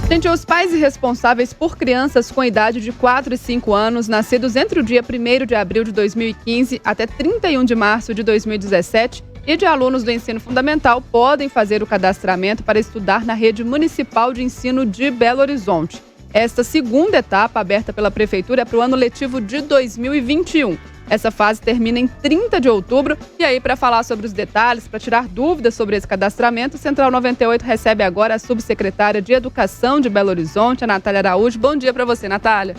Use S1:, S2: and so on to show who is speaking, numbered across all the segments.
S1: Gente, os pais e responsáveis por crianças com idade de 4 e 5 anos, nascidos entre o dia 1º de abril de 2015 até 31 de março de 2017, e de alunos do ensino fundamental, podem fazer o cadastramento para estudar na rede municipal de ensino de Belo Horizonte. Esta segunda etapa, aberta pela Prefeitura, é para o ano letivo de 2021. Essa fase termina em 30 de outubro. E aí, para falar sobre os detalhes, para tirar dúvidas sobre esse cadastramento, o Central 98 recebe agora a subsecretária de Educação de Belo Horizonte, a Natália Araújo. Bom dia para você, Natália.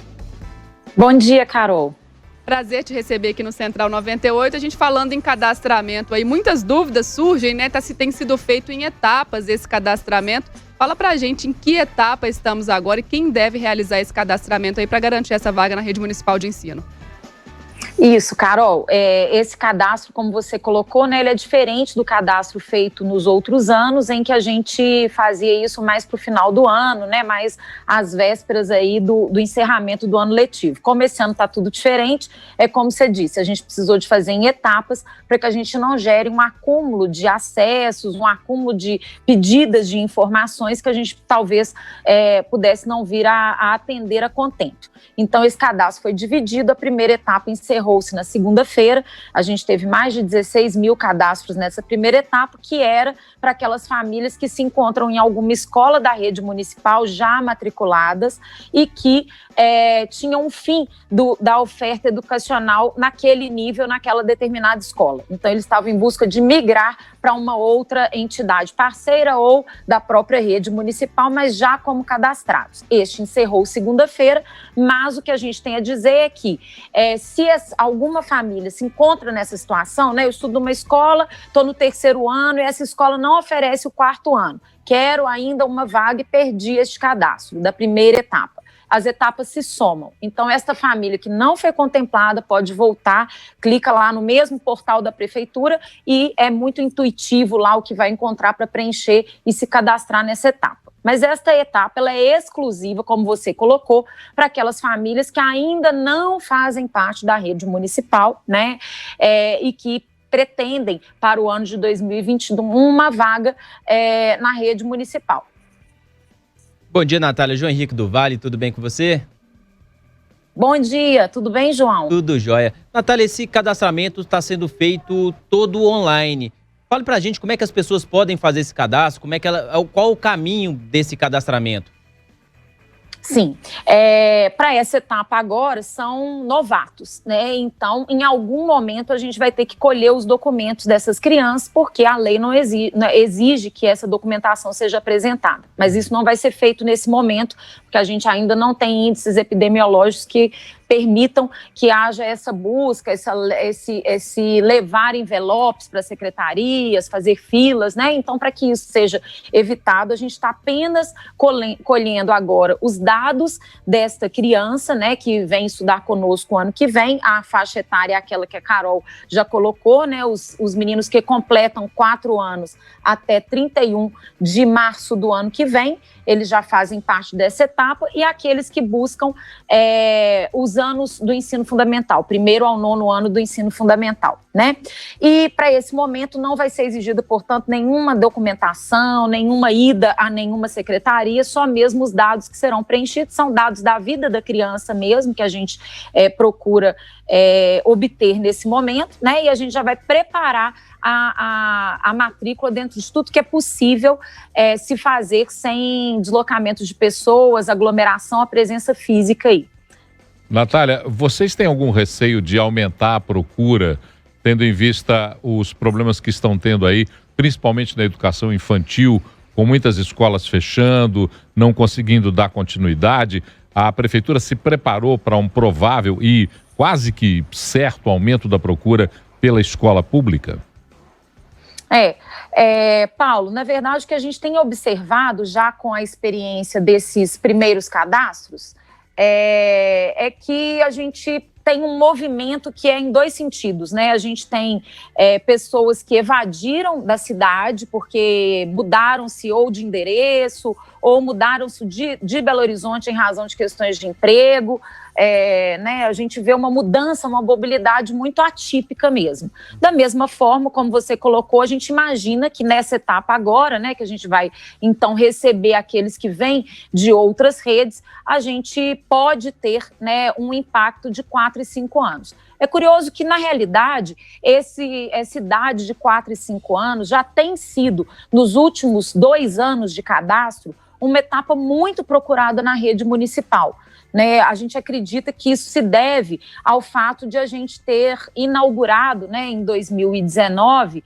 S2: Bom dia, Carol.
S1: Prazer te receber aqui no Central 98. A gente falando em cadastramento aí, muitas dúvidas surgem, né? Se tem sido feito em etapas esse cadastramento. Fala pra gente em que etapa estamos agora e quem deve realizar esse cadastramento aí para garantir essa vaga na rede municipal de ensino.
S2: Isso, Carol, esse cadastro, como você colocou, né, ele é diferente do cadastro feito nos outros anos, em que a gente fazia isso mais para o final do ano, né, mais às vésperas aí do encerramento do ano letivo. Como esse ano está tudo diferente, é como você disse, a gente precisou de fazer em etapas para que a gente não gere um acúmulo de acessos, um acúmulo de pedidas de informações que a gente talvez pudesse não vir a atender a contento. Então, esse cadastro foi dividido, a primeira etapa encerrou-se na segunda-feira, a gente teve mais de 16 mil cadastros nessa primeira etapa, que era para aquelas famílias que se encontram em alguma escola da rede municipal já matriculadas e que tinham um fim da oferta educacional naquele nível, naquela determinada escola. Então, eles estavam em busca de migrar para uma outra entidade parceira ou da própria rede municipal, mas já como cadastrados. Este encerrou segunda-feira, mas o que a gente tem a dizer é que se alguma família se encontra nessa situação, né, eu estudo numa escola, estou no 3º ano e essa escola não oferece o 4º ano, quero ainda uma vaga e perdi este cadastro da primeira etapa. As etapas se somam. Então, esta família que não foi contemplada pode voltar, clica lá no mesmo portal da prefeitura e é muito intuitivo lá o que vai encontrar para preencher e se cadastrar nessa etapa. Mas esta etapa ela é exclusiva, como você colocou, para aquelas famílias que ainda não fazem parte da rede municipal, né? E que pretendem, para o ano de 2021, uma vaga na rede municipal.
S3: Bom dia, Natália. João Henrique do Vale, tudo bem com você?
S2: Bom dia, tudo bem, João?
S3: Tudo jóia. Natália, esse cadastramento está sendo feito todo online. Fale pra gente como é que as pessoas podem fazer esse cadastro, qual o caminho desse cadastramento?
S2: Sim, para essa etapa agora são novatos, né? Então, em algum momento a gente vai ter que colher os documentos dessas crianças, porque a lei não exige que essa documentação seja apresentada. Mas isso não vai ser feito nesse momento, porque a gente ainda não tem índices epidemiológicos que permitam que haja essa busca, esse levar envelopes para secretarias, fazer filas, né? Então, para que isso seja evitado, a gente está apenas colhendo agora os dados desta criança, né, que vem estudar conosco o ano que vem. A faixa etária é aquela que a Carol já colocou, né? Os meninos que completam 4 anos até 31 de março do ano que vem, eles já fazem parte dessa etapa, e aqueles que buscam os anos do ensino fundamental, 1º ao 9º ano do ensino fundamental, né? E para esse momento não vai ser exigida, portanto, nenhuma documentação, nenhuma ida a nenhuma secretaria, só mesmo os dados que serão preenchidos, são dados da vida da criança mesmo, que a gente procura obter nesse momento, né? E a gente já vai preparar a matrícula dentro de tudo que é possível se fazer sem deslocamento de pessoas, aglomeração, a presença física aí.
S4: Natália, vocês têm algum receio de aumentar a procura, tendo em vista os problemas que estão tendo aí, principalmente na educação infantil, com muitas escolas fechando, não conseguindo dar continuidade? A prefeitura se preparou para um provável e quase que certo aumento da procura pela escola pública?
S2: Paulo, na verdade, o que a gente tem observado já com a experiência desses primeiros cadastros é que a gente tem um movimento que é em 2 sentidos, né? A gente tem pessoas que evadiram da cidade porque mudaram-se ou de endereço ou mudaram-se de Belo Horizonte em razão de questões de emprego, né, a gente vê uma mudança, uma mobilidade muito atípica mesmo. Da mesma forma, como você colocou, a gente imagina que nessa etapa agora, né, que a gente vai então receber aqueles que vêm de outras redes, a gente pode ter, né, um impacto de 4 e 5 anos. É curioso que, na realidade, essa idade de 4 e 5 anos já tem sido, nos últimos 2 anos de cadastro, uma etapa muito procurada na rede municipal. Né, a gente acredita que isso se deve ao fato de a gente ter inaugurado, né, em 2019,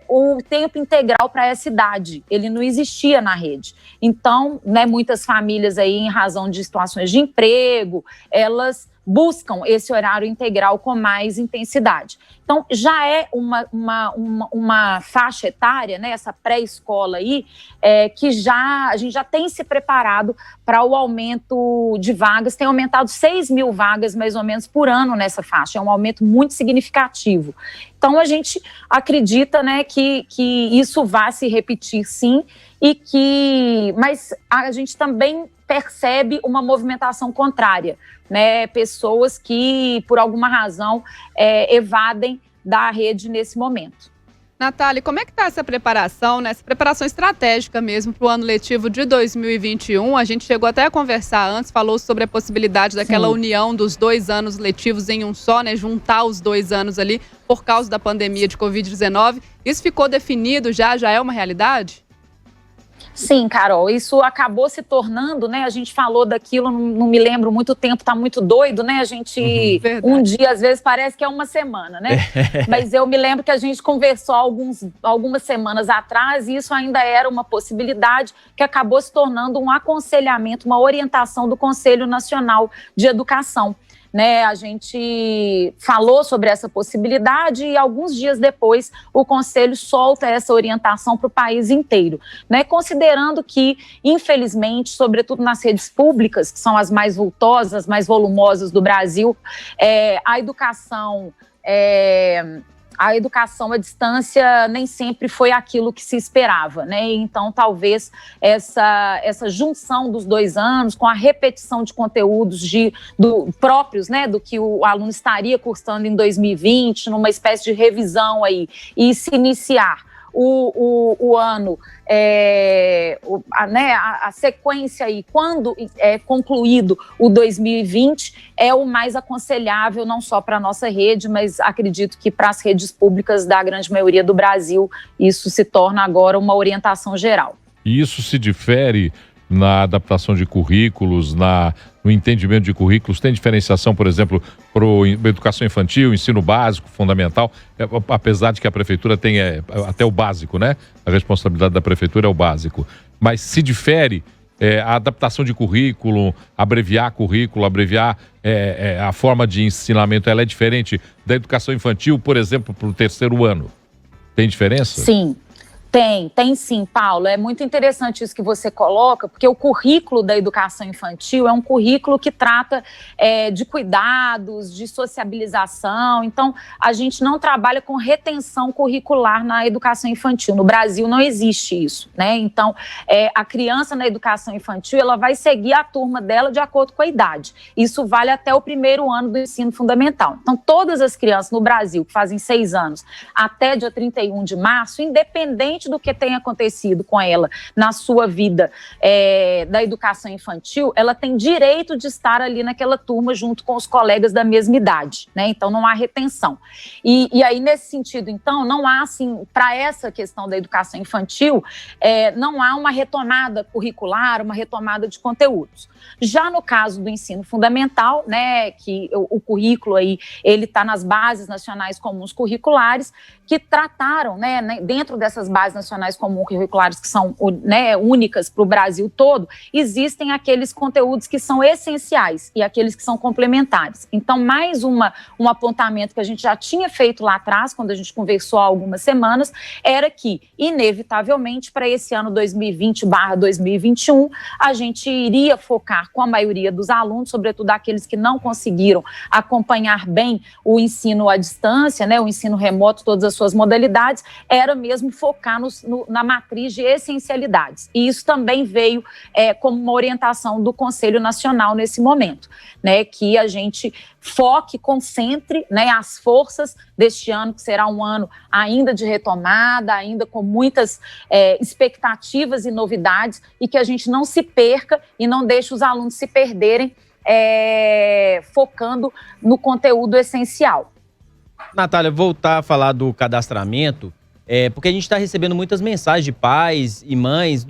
S2: o tempo integral para essa idade. Ele não existia na rede. Então, né, muitas famílias aí, em razão de situações de emprego, elas buscam esse horário integral com mais intensidade. Então, já é uma faixa etária, né, essa pré-escola aí, que a gente já tem se preparado para o aumento de vagas, tem aumentado 6 mil vagas, mais ou menos, por ano nessa faixa, é um aumento muito significativo. Então, a gente acredita, né, que isso vai se repetir, sim, mas a gente também percebe uma movimentação contrária, né? Pessoas que, por alguma razão, evadem da rede nesse momento.
S1: Natália, como é que está essa preparação, né? Essa preparação estratégica mesmo para o ano letivo de 2021? A gente chegou até a conversar antes, falou sobre a possibilidade daquela união dos 2 anos letivos em um só, né? Juntar os 2 anos ali por causa da pandemia de Covid-19. Isso ficou definido já é uma realidade?
S2: Sim, Carol, isso acabou se tornando, né, a gente falou daquilo, não me lembro muito tempo, tá muito doido, né, a gente, um dia às vezes parece que é uma semana, né, mas eu me lembro que a gente conversou algumas semanas atrás e isso ainda era uma possibilidade que acabou se tornando um aconselhamento, uma orientação do Conselho Nacional de Educação. Né, a gente falou sobre essa possibilidade e alguns dias depois o Conselho solta essa orientação para o país inteiro, né, considerando que, infelizmente, sobretudo nas redes públicas, que são as mais vultosas, as mais volumosas do Brasil, a educação à distância nem sempre foi aquilo que se esperava, né? Então, talvez essa junção dos 2 anos com a repetição de conteúdos próprios, né, do que o aluno estaria cursando em 2020, numa espécie de revisão aí, e se iniciar o ano, a sequência aí, quando é concluído o 2020, é o mais aconselhável, não só para a nossa rede, mas acredito que para as redes públicas da grande maioria do Brasil, isso se torna agora uma orientação geral.
S4: E isso se difere na adaptação de currículos, no entendimento de currículos? Tem diferenciação, por exemplo, para a educação infantil, ensino básico, fundamental, apesar de que a prefeitura tem até o básico, né? A responsabilidade da prefeitura é o básico. Mas se difere a adaptação de currículo, abreviar currículo, abreviar a forma de ensinamento, ela é diferente da educação infantil, por exemplo, para o 3º ano? Tem diferença?
S2: Sim. Tem sim, Paulo. É muito interessante isso que você coloca, porque o currículo da educação infantil é um currículo que trata de cuidados, de sociabilização. Então, a gente não trabalha com retenção curricular na educação infantil. No Brasil não existe isso, né? Então, a criança na educação infantil, ela vai seguir a turma dela de acordo com a idade. Isso vale até o 1º ano do ensino fundamental. Então, todas as crianças no Brasil que fazem 6 anos até dia 31 de março, independente do que tenha acontecido com ela na sua vida da educação infantil, ela tem direito de estar ali naquela turma junto com os colegas da mesma idade, né? Então não há retenção. E aí, nesse sentido, então, não há, assim, para essa questão da educação infantil, não há uma retomada curricular, uma retomada de conteúdos. Já no caso do ensino fundamental, né, que o currículo aí, ele está nas bases nacionais comuns curriculares, que trataram, né, dentro dessas bases nacionais comuns curriculares que são, né, únicas para o Brasil todo, existem aqueles conteúdos que são essenciais e aqueles que são complementares. Então, mais um apontamento que a gente já tinha feito lá atrás, quando a gente conversou há algumas semanas, era que, inevitavelmente, para esse ano 2020/2021, a gente iria focar com a maioria dos alunos, sobretudo aqueles que não conseguiram acompanhar bem o ensino à distância, né, o ensino remoto, todas as suas modalidades, era mesmo focar na matriz de essencialidades. E isso também veio como uma orientação do Conselho Nacional nesse momento, né, que a gente foque, concentre, né, as forças deste ano, que será um ano ainda de retomada, ainda com muitas expectativas e novidades, e que a gente não se perca e não deixe os alunos se perderem focando no conteúdo essencial.
S3: Natália, voltar a falar do cadastramento, porque a gente está recebendo muitas mensagens de pais e mães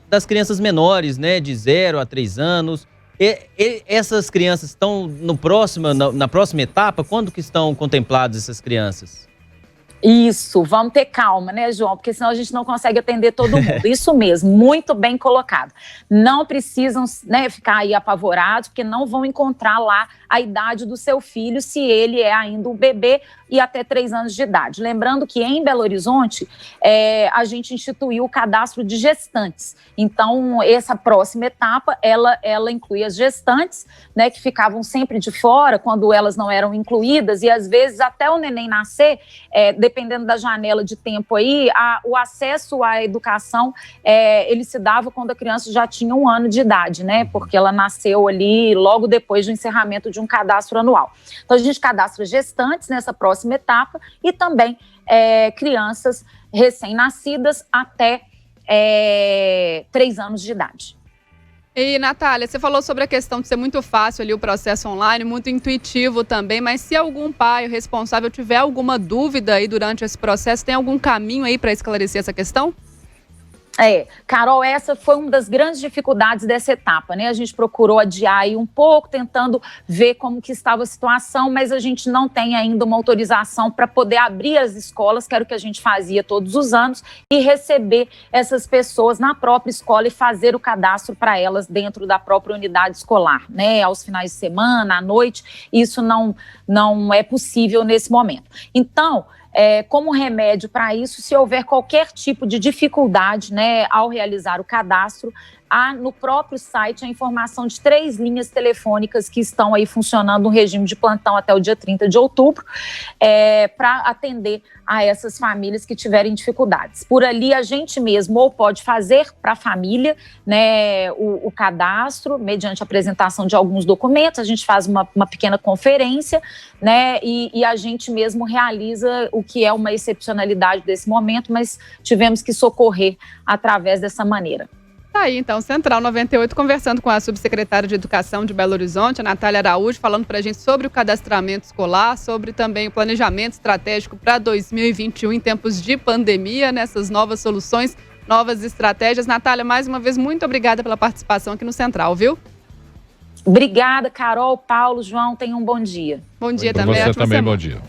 S3: das crianças menores, né, de 0 a 3 anos. Essas crianças estão na próxima etapa? Quando que estão contempladas essas crianças?
S2: Isso, vamos ter calma, né, João? Porque senão a gente não consegue atender todo mundo. Isso mesmo, muito bem colocado. Não precisam, né, ficar aí apavorados, porque não vão encontrar lá a idade do seu filho, se ele é ainda um bebê e até 3 anos de idade. Lembrando que em Belo Horizonte, a gente instituiu o cadastro de gestantes. Então, essa próxima etapa, ela inclui as gestantes, né, que ficavam sempre de fora, quando elas não eram incluídas, e às vezes até o neném nascer, dependendo da janela de tempo aí, o acesso à educação, ele se dava quando a criança já tinha 1 ano de idade, né, porque ela nasceu ali logo depois do encerramento de um cadastro anual. Então, a gente cadastra gestantes nessa próxima etapa e também crianças recém-nascidas até 3 anos de idade.
S1: E, Natália, você falou sobre a questão de ser muito fácil ali o processo online, muito intuitivo também, mas se algum pai ou responsável tiver alguma dúvida aí durante esse processo, tem algum caminho aí para esclarecer essa questão?
S2: Carol, essa foi uma das grandes dificuldades dessa etapa, né? A gente procurou adiar aí um pouco, tentando ver como que estava a situação, mas a gente não tem ainda uma autorização para poder abrir as escolas, que era o que a gente fazia todos os anos, e receber essas pessoas na própria escola e fazer o cadastro para elas dentro da própria unidade escolar, né? Aos finais de semana, à noite, isso não é possível nesse momento. Então, como remédio para isso, se houver qualquer tipo de dificuldade, né, ao realizar o cadastro, há no próprio site a informação de 3 linhas telefônicas que estão aí funcionando no regime de plantão até o dia 30 de outubro, para atender a essas famílias que tiverem dificuldades. Por ali, a gente mesmo ou pode fazer para a família, né, o cadastro, mediante a apresentação de alguns documentos, a gente faz uma pequena conferência, né, e a gente mesmo realiza o que é uma excepcionalidade desse momento, mas tivemos que socorrer através dessa maneira.
S1: Tá aí, então, Central 98, conversando com a subsecretária de Educação de Belo Horizonte, a Natália Araújo, falando para a gente sobre o cadastramento escolar, sobre também o planejamento estratégico para 2021 em tempos de pandemia, nessas novas soluções, novas estratégias. Natália, mais uma vez, muito obrigada pela participação aqui no Central, viu?
S2: Obrigada, Carol, Paulo, João, tenham um bom dia.
S1: Bom dia também.
S4: Você também, bom dia.